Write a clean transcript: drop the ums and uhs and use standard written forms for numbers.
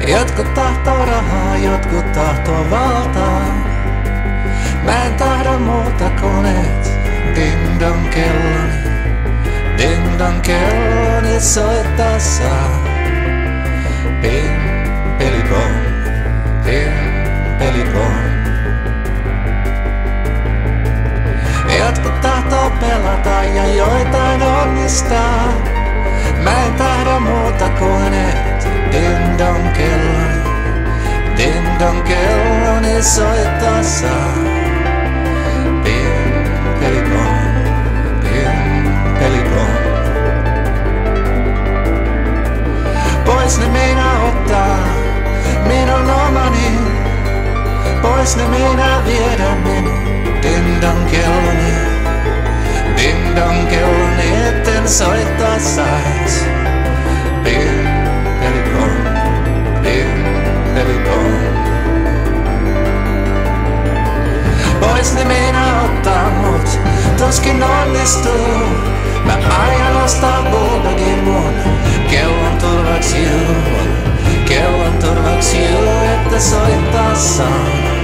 Jotkut tahtoo rahaa, jotkut tahtoo valtaa. Mä en tahdo muuta kuin et ding-dong kelloni soittaa saa. Ping, pelipom, ping, pelipom. Jotkut tahtoo pelata ja joitain onnistaa. Mä en tahdo muuta kuin et ding-dong kelloni soittaa saa. Ping, pelipom, ping, pelipom. Pois ne meinaa ottaa minun omani. Pois ne meinaa viedä minun ding-dong kelloni, etten soittaa sais. Ping, pelipom, ping, pelipom. Pois ne meinaa ottaa mut, tuskin onnistuu. Mä aion ostaa bulldogin mun kellon turvaks juu, että soittaa saa.